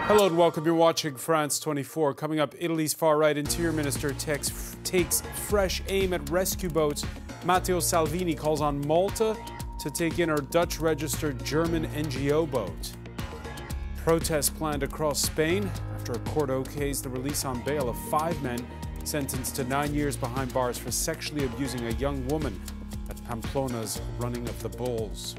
Hello and welcome. You're watching France 24. Coming up, Italy's far-right interior minister takes fresh aim at rescue boats. Matteo Salvini calls on Malta to take in our Dutch-registered German NGO boat. Protests planned across Spain after a court okays the release on bail of 5 men sentenced to 9 years behind bars for sexually abusing a young woman at Pamplona's Running of the Bulls.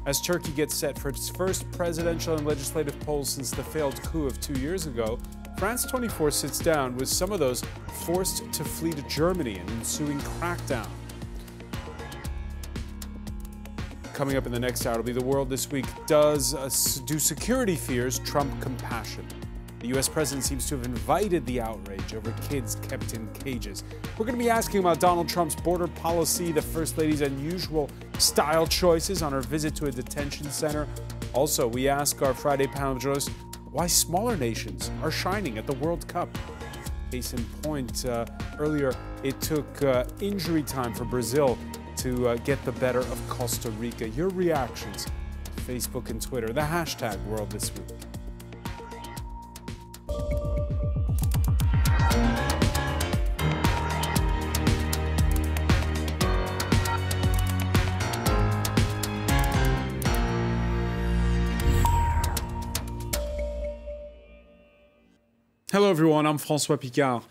As Turkey gets set for its first presidential and legislative polls since the failed coup of 2 years ago, France 24 sits down with some of those forced to flee to Germany in ensuing crackdown. Coming up in the next hour will be The World This Week. Do security fears trump compassion? The U.S. president seems to have invited the outrage over kids kept in cages. We're going to be asking about Donald Trump's border policy, the First Lady's unusual style choices on her visit to a detention center. Also, we ask our Friday panel journalists why smaller nations are shining at the World Cup. Case in point, earlier it took injury time for Brazil to get the better of Costa Rica. Your reactions, Facebook and Twitter, the hashtag World This Week. Hello everyone, I'm François Picard.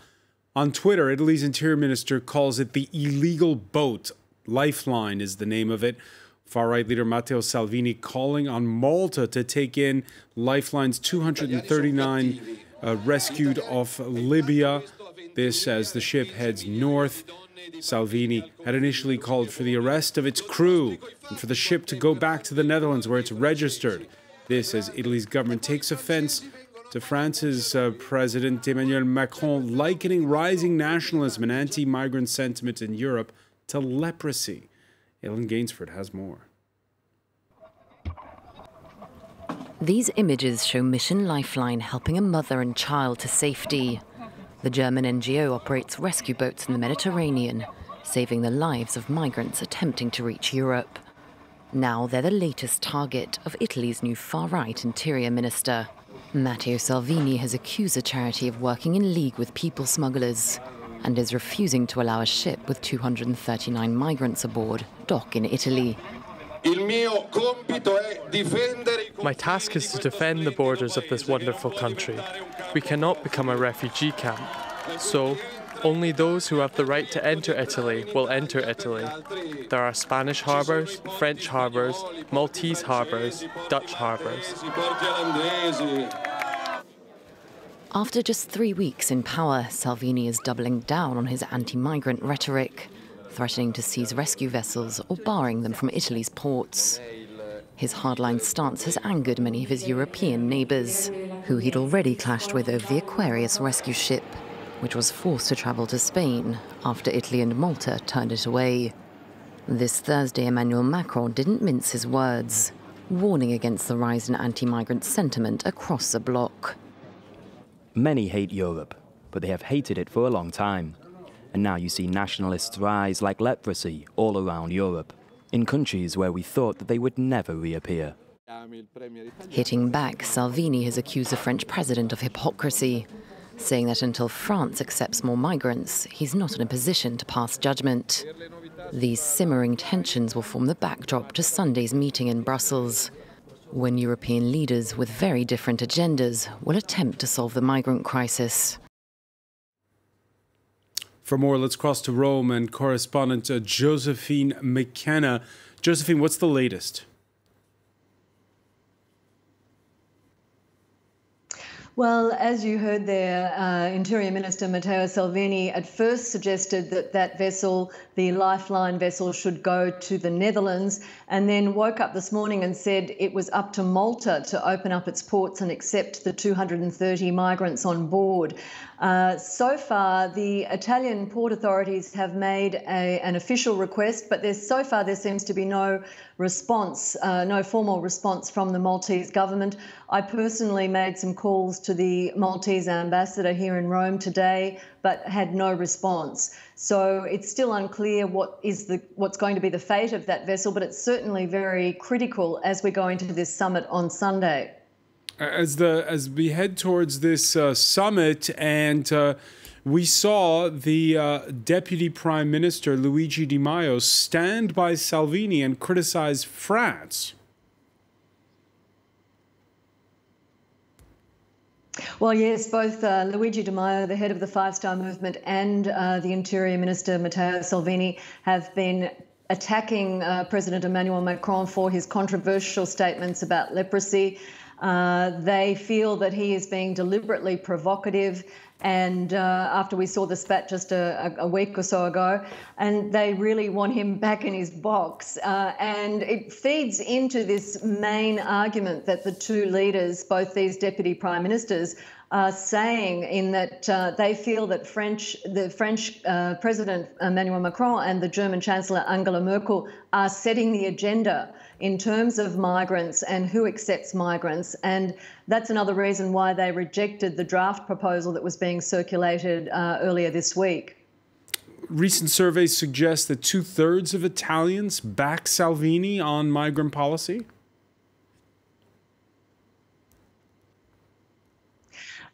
On Twitter, Italy's interior minister calls it the illegal boat. Lifeline is the name of it. Far-right leader Matteo Salvini calling on Malta to take in Lifeline's 239 rescued off Libya. This as the ship heads north. Salvini had initially called for the arrest of its crew and for the ship to go back to the Netherlands where it's registered. This as Italy's government takes offense to France's President Emmanuel Macron likening rising nationalism and anti-migrant sentiment in Europe to leprosy. Ellen Gainsford has more. These images show Mission Lifeline helping a mother and child to safety. The German NGO operates rescue boats in the Mediterranean, saving the lives of migrants attempting to reach Europe. Now they're the latest target of Italy's new far-right interior minister. Matteo Salvini has accused the charity of working in league with people smugglers and is refusing to allow a ship with 239 migrants aboard dock in Italy. My task is to defend the borders of this wonderful country. We cannot become a refugee camp. So, only those who have the right to enter Italy will enter Italy. There are Spanish harbours, French harbours, Maltese harbours, Dutch harbours. After just 3 weeks in power, Salvini is doubling down on his anti-migrant rhetoric, threatening to seize rescue vessels or barring them from Italy's ports. His hardline stance has angered many of his European neighbours, who he'd already clashed with over the Aquarius rescue ship, which was forced to travel to Spain after Italy and Malta turned it away. This Thursday, Emmanuel Macron didn't mince his words, warning against the rise in anti-migrant sentiment across the bloc. Many hate Europe, but they have hated it for a long time. And now you see nationalists rise like leprosy all around Europe, in countries where we thought that they would never reappear. Hitting back, Salvini has accused the French president of hypocrisy, saying that until France accepts more migrants, he's not in a position to pass judgment. These simmering tensions will form the backdrop to Sunday's meeting in Brussels, when European leaders with very different agendas will attempt to solve the migrant crisis. For more, let's cross to Rome and correspondent Josephine McKenna. Josephine, what's the latest? Well, as you heard there, Interior Minister Matteo Salvini at first suggested that that vessel, the Lifeline vessel, should go to the Netherlands, and then woke up this morning and said it was up to Malta to open up its ports and accept the 230 migrants on board. So far, the Italian port authorities have made an official request, but so far there seems to be no response, no formal response from the Maltese government. I personally made some calls to the Maltese ambassador here in Rome today, but had no response. So it's still unclear what's going to be the fate of that vessel, but it's certainly very critical as we go into this summit on Sunday. As we head towards this summit, and we saw the Deputy Prime Minister Luigi Di Maio stand by Salvini and criticize France. Well, yes, both Luigi Di Maio, the head of the Five Star Movement, and the Interior Minister Matteo Salvini have been attacking President Emmanuel Macron for his controversial statements about leprosy. They feel that he is being deliberately provocative, and after we saw the spat just a week or so ago, and they really want him back in his box. And it feeds into this main argument that the two leaders, both these deputy prime ministers, are saying, in that they feel that the French President Emmanuel Macron and the German Chancellor Angela Merkel are setting the agenda in terms of migrants and who accepts migrants. And that's another reason why they rejected the draft proposal that was being circulated earlier this week. Recent surveys suggest that 2/3 of Italians back Salvini on migrant policy.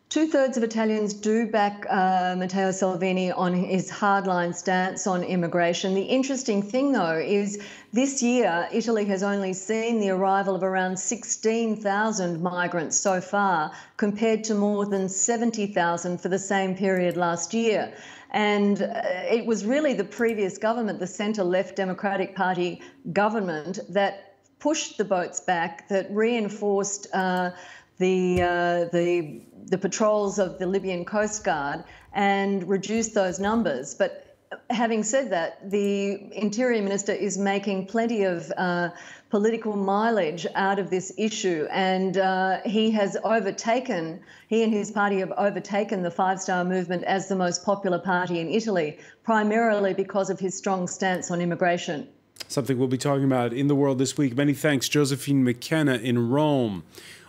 Two-thirds of Italians do back Matteo Salvini on his hardline stance on immigration. The interesting thing, though, is this year Italy has only seen the arrival of around 16,000 migrants so far, compared to more than 70,000 for the same period last year. And it was really the previous government, the centre-left Democratic Party government, that pushed the boats back, that reinforced the patrols of the Libyan Coast Guard and reduce those numbers. But having said that, the Interior Minister is making plenty of political mileage out of this issue, and he and his party have overtaken the Five Star Movement as the most popular party in Italy, primarily because of his strong stance on immigration. Something we'll be talking about in the world this week. Many thanks, Josephine McKenna in Rome.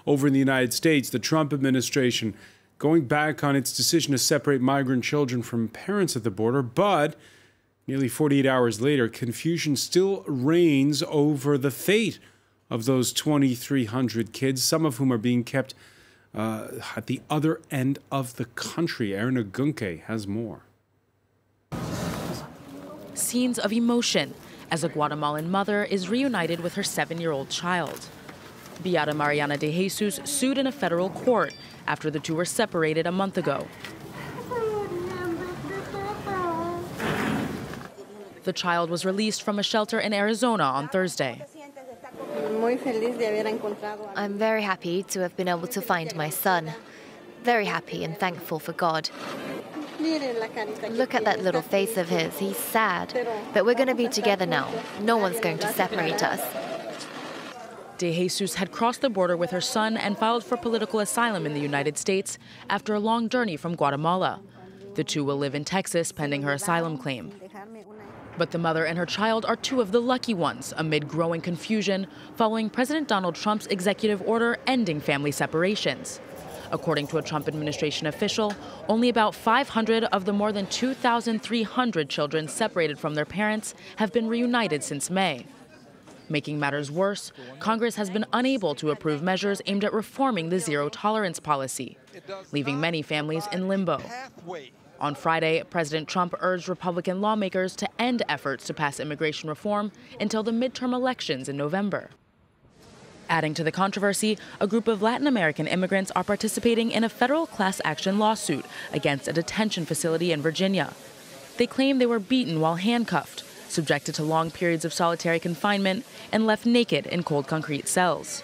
Over in the United States, the Trump administration going back on its decision to separate migrant children from parents at the border, but nearly 48 hours later, confusion still reigns over the fate of those 2,300 kids, some of whom are being kept at the other end of the country. Aaron Agunke has more. Scenes of emotion as a Guatemalan mother is reunited with her 7-year-old child. Beata Mariana de Jesus sued in a federal court after the two were separated a month ago. The child was released from a shelter in Arizona on Thursday. I'm very happy to have been able to find my son. Very happy and thankful for God. Look at that little face of his. He's sad. But we're going to be together now. No one's going to separate us. De Jesus had crossed the border with her son and filed for political asylum in the United States after a long journey from Guatemala. The two will live in Texas pending her asylum claim. But the mother and her child are two of the lucky ones amid growing confusion following President Donald Trump's executive order ending family separations. According to a Trump administration official, only about 500 of the more than 2,300 children separated from their parents have been reunited since May. Making matters worse, Congress has been unable to approve measures aimed at reforming the zero-tolerance policy, leaving many families in limbo. On Friday, President Trump urged Republican lawmakers to end efforts to pass immigration reform until the midterm elections in November. Adding to the controversy, a group of Latin American immigrants are participating in a federal class action lawsuit against a detention facility in Virginia. They claim they were beaten while handcuffed, subjected to long periods of solitary confinement, and left naked in cold concrete cells.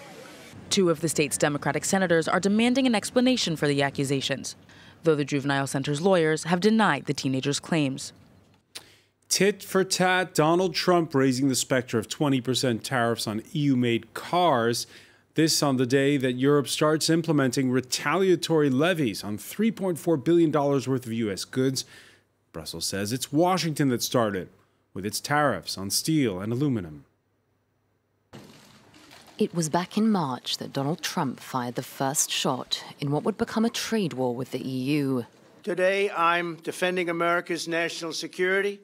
Two of the state's Democratic senators are demanding an explanation for the accusations, though the juvenile center's lawyers have denied the teenagers' claims. Tit for tat, Donald Trump raising the specter of 20% tariffs on EU-made cars. This on the day that Europe starts implementing retaliatory levies on $3.4 billion worth of U.S. goods. Brussels says it's Washington that started with its tariffs on steel and aluminum. It was back in March that Donald Trump fired the first shot in what would become a trade war with the EU. Today, I'm defending America's national security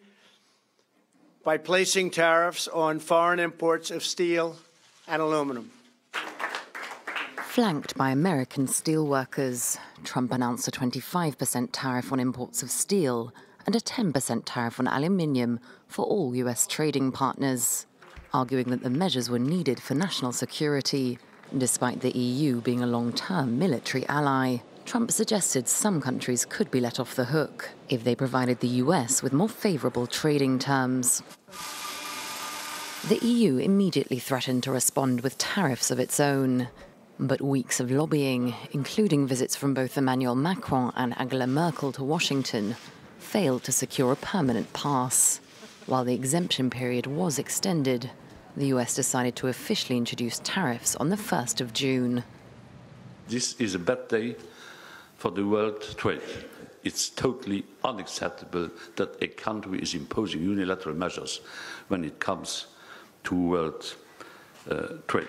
by placing tariffs on foreign imports of steel and aluminum. Flanked by American steelworkers, Trump announced a 25% tariff on imports of steel and a 10% tariff on aluminium for all US trading partners, arguing that the measures were needed for national security. Despite the EU being a long-term military ally, Trump suggested some countries could be let off the hook if they provided the US with more favorable trading terms. The EU immediately threatened to respond with tariffs of its own. But weeks of lobbying, including visits from both Emmanuel Macron and Angela Merkel to Washington, failed to secure a permanent pass. While the exemption period was extended, the US decided to officially introduce tariffs on the 1st of June. This is a bad day for the world trade. It's totally unacceptable that a country is imposing unilateral measures when it comes to world trade.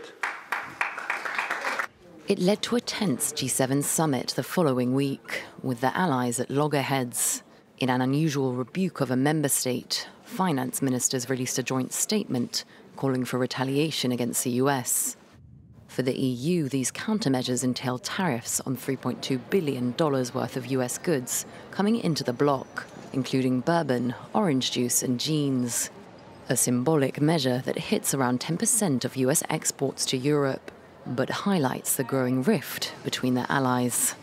It led to a tense G7 summit the following week, with the allies at loggerheads. In an unusual rebuke of a member state, finance ministers released a joint statement calling for retaliation against the US. For the EU, these countermeasures entail tariffs on $3.2 billion worth of US goods coming into the bloc, including bourbon, orange juice, and jeans. A symbolic measure that hits around 10% of US exports to Europe, but highlights the growing rift between the allies.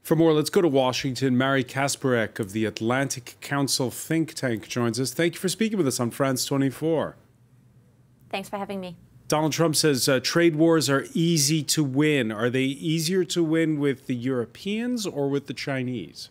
For more, let's go to Washington. Mary Kasparek of the Atlantic Council think tank joins us. Thank you for speaking with us on France 24. Thanks for having me. Donald Trump says trade wars are easy to win. Are they easier to win with the Europeans or with the Chinese?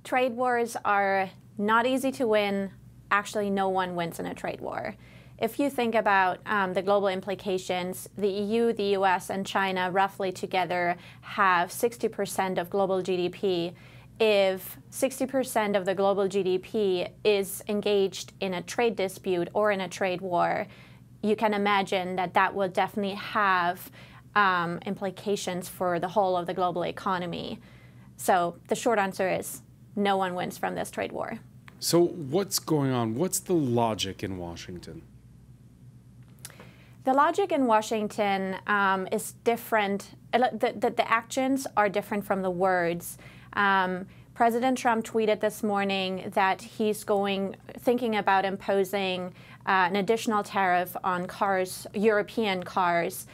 Trade wars are not easy to win. Actually, no one wins in a trade war. If you think about the global implications, the EU, the US, and China roughly together have 60% of global GDP. If 60% of the global GDP is engaged in a trade dispute or in a trade war, you can imagine that that will definitely have implications for the whole of the global economy. So the short answer is no one wins from this trade war. So what's going on? What's the logic in Washington? The logic in Washington is different. The actions are different from the words. President Trump tweeted this morning that he's thinking about imposing an additional tariff on cars, European cars,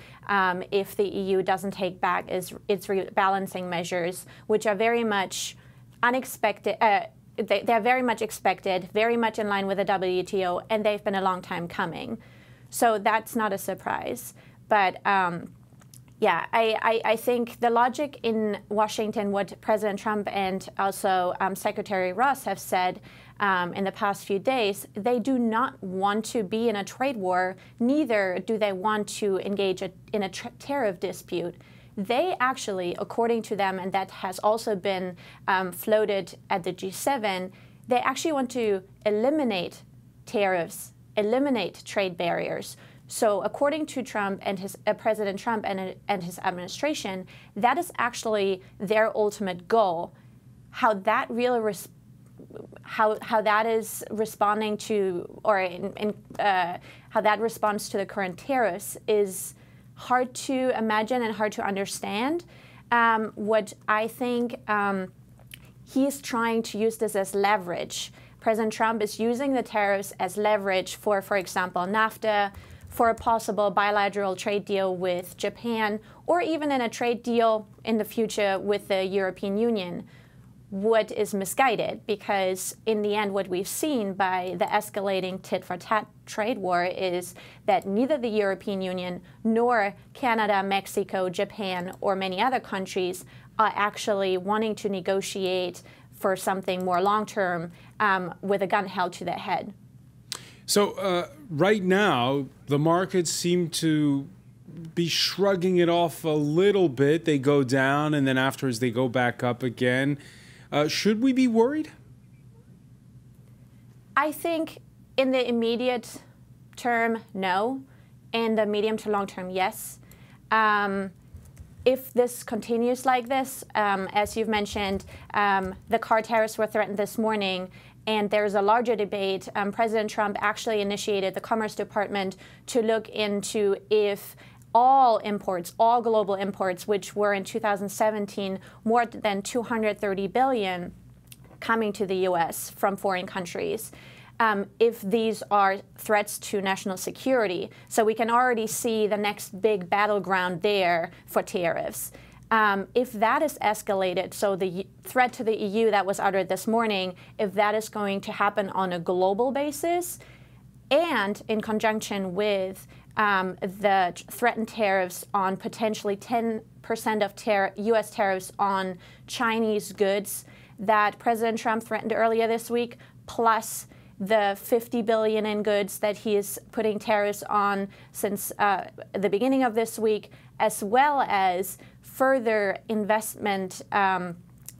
if the EU doesn't take back its rebalancing measures, which are very much unexpected. They're very much expected, very much in line with the WTO, and they've been a long time coming. So that's not a surprise. But yeah, I think the logic in Washington, what President Trump and also Secretary Ross have said in the past few days, they do not want to be in a trade war, neither do they want to engage in a tariff dispute. They actually, according to them, and that has also been floated at the G7, they actually want to eliminate tariffs, eliminate trade barriers. So according to Trump and President Trump and his administration, that is actually their ultimate goal. How that really how that is responding to, or how that responds to the current tariffs is hard to imagine and hard to understand. What I think he's trying to use this as leverage. President Trump is using the tariffs as leverage for example, NAFTA, for a possible bilateral trade deal with Japan, or even in a trade deal in the future with the European Union. What is misguided, because in the end what we've seen by the escalating tit-for-tat trade war is that neither the European Union nor Canada, Mexico, Japan, or many other countries are actually wanting to negotiate for something more long-term with a gun held to their head. So right now, the markets seem to be shrugging it off a little bit. They go down, and then afterwards they go back up again. Should we be worried? I think in the immediate term, no. In the medium to long term, yes. If this continues like this, as you've mentioned, the car tariffs were threatened this morning, And there's a larger debate. President Trump actually initiated the Commerce Department to look into if all imports, all global imports, which were in 2017 more than 230 billion coming to the U.S. from foreign countries, if these are threats to national security. So we can already see the next big battleground there for tariffs. If that is escalated, so the threat to the EU that was uttered this morning, if that is going to happen on a global basis, and in conjunction with the threatened tariffs on potentially 10% of U.S. tariffs on Chinese goods that President Trump threatened earlier this week, plus the $50 billion in goods that he is putting tariffs on since the beginning of this week, as well as further investment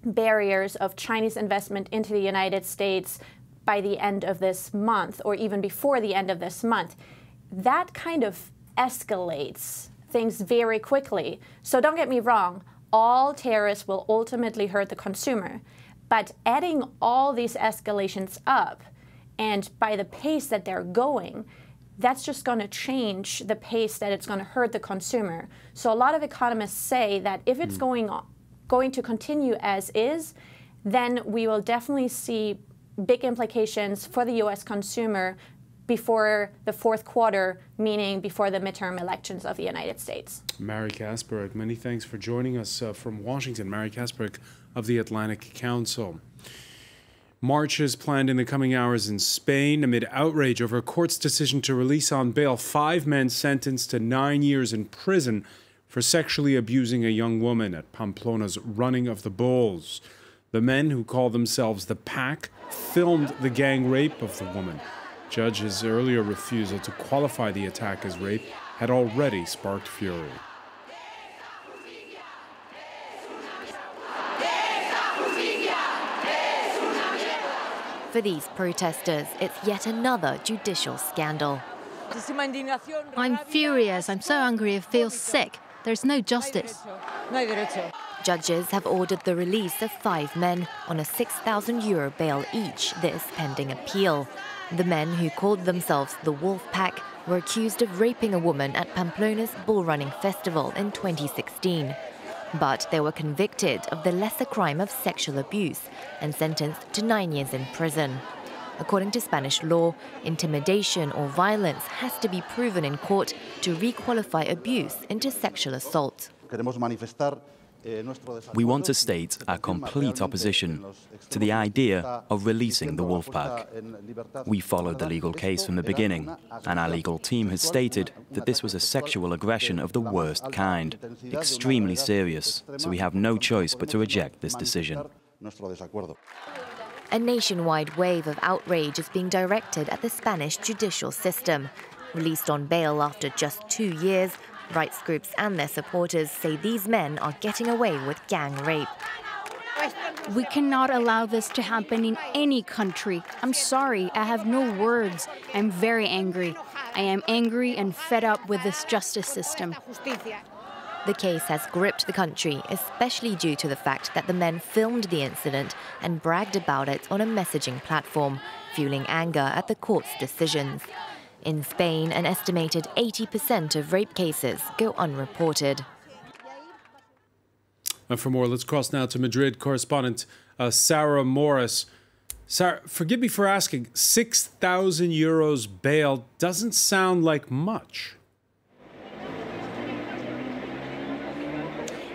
barriers of Chinese investment into the United States by the end of this month, or even before the end of this month. That kind of escalates things very quickly. So don't get me wrong, all tariffs will ultimately hurt the consumer. But adding all these escalations up, and by the pace that they're going, that's just going to change the pace that it's going to hurt the consumer. So a lot of economists say that if it's going to continue as is, then we will definitely see big implications for the U.S. consumer before the fourth quarter, meaning before the midterm elections of the United States. Mary Kasperek, many thanks for joining us from Washington. Mary Kasperek of the Atlantic Council. Marches planned in the coming hours in Spain amid outrage over a court's decision to release on bail 5 men sentenced to 9 years in prison for sexually abusing a young woman at Pamplona's Running of the Bulls. The men, who call themselves the Pack, filmed the gang rape of the woman. Judge's earlier refusal to qualify the attack as rape had already sparked fury. For these protesters, it's yet another judicial scandal. I'm furious. I'm so angry. I feel sick. There's no justice. Judges have ordered the release of 5 men on a €6,000 bail each, this pending appeal. The men, who called themselves the Wolf Pack, were accused of raping a woman at Pamplona's bull running festival in 2016. But they were convicted of the lesser crime of sexual abuse and sentenced to 9 years in prison. According to Spanish law, intimidation or violence has to be proven in court to requalify abuse into sexual assault. We want to state our complete opposition to the idea of releasing the Wolfpack. We followed the legal case from the beginning, and our legal team has stated that this was a sexual aggression of the worst kind, extremely serious, so we have no choice but to reject this decision. A nationwide wave of outrage is being directed at the Spanish judicial system. Released on bail after just 2 years, rights groups and their supporters say these men are getting away with gang rape. We cannot allow this to happen in any country. I'm sorry, I have no words. I'm very angry. I am angry and fed up with this justice system. The case has gripped the country, especially due to the fact that the men filmed the incident and bragged about it on a messaging platform, fueling anger at the court's decisions. In Spain, an estimated 80% of rape cases go unreported. And for more, let's cross now to Madrid correspondent Sarah Morris. Sarah, forgive me for asking, €6,000 bail doesn't sound like much.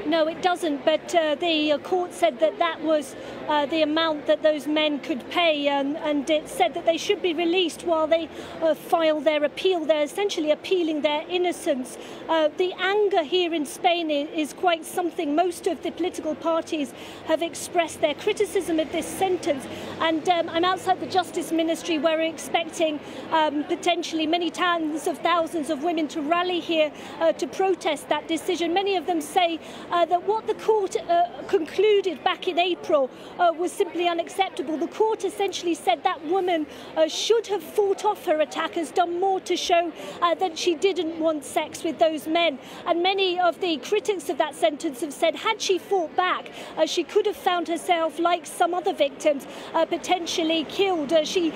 No, it doesn't, but the court said that that was the amount that those men could pay, and it said that they should be released while they file their appeal. They're essentially appealing their innocence. The anger here in Spain is quite something. Most of the political parties have expressed their criticism of this sentence, and I'm outside the Justice Ministry where we're expecting potentially many tens of thousands of women to rally here to protest that decision. Many of them say that what the court concluded back in April was simply unacceptable. The court essentially said that woman should have fought off her attackers, done more to show that she didn't want sex with those men. And many of the critics of that sentence have said had she fought back, she could have found herself, like some other victims, potentially killed. She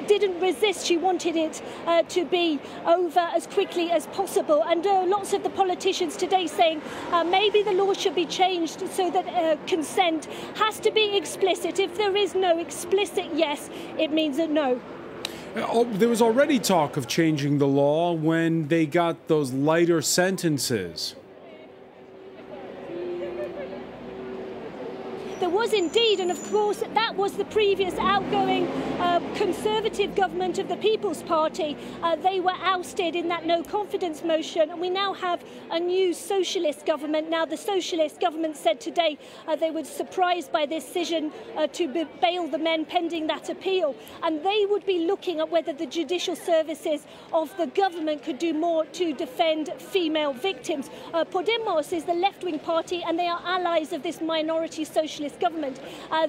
didn't resist. She wanted it to be over as quickly as possible. And lots of the politicians today saying maybe the law should be changed so that consent has to be explicit. If there is no explicit yes, it means a no. There was already talk of changing the law when they got those lighter sentences. There was indeed, and of course that was the previous outgoing Conservative government of the People's Party. They were ousted in that no confidence motion, and we now have a new socialist government. Now the socialist government said today they were surprised by this decision to bail the men pending that appeal, and they would be looking at whether the judicial services of the government could do more to defend female victims. Podemos is the left-wing party, and they are allies of this minority socialist government.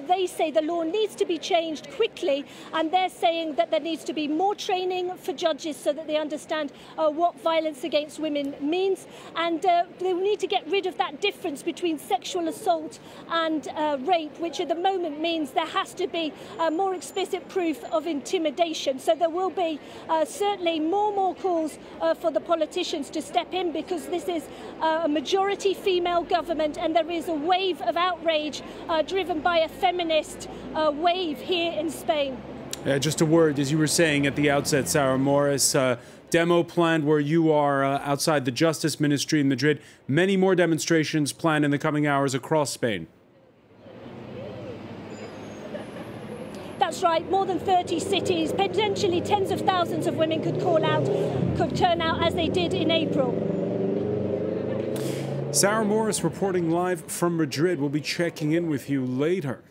They say the law needs to be changed quickly, and they're saying that there needs to be more training for judges so that they understand what violence against women means, and they need to get rid of that difference between sexual assault and rape, which at the moment means there has to be more explicit proof of intimidation. So there will be certainly more calls for the politicians to step in, because this is a majority female government, and there is a wave of outrage driven by a feminist wave here in Spain. Just a word, as you were saying at the outset, Sarah Morris, demo planned where you are outside the Justice Ministry in Madrid. Many more demonstrations planned in the coming hours across Spain. That's right, more than 30 cities, potentially tens of thousands of women could call out, could turn out as they did in April. Sarah Morris reporting live from Madrid. We'll be checking in with you later.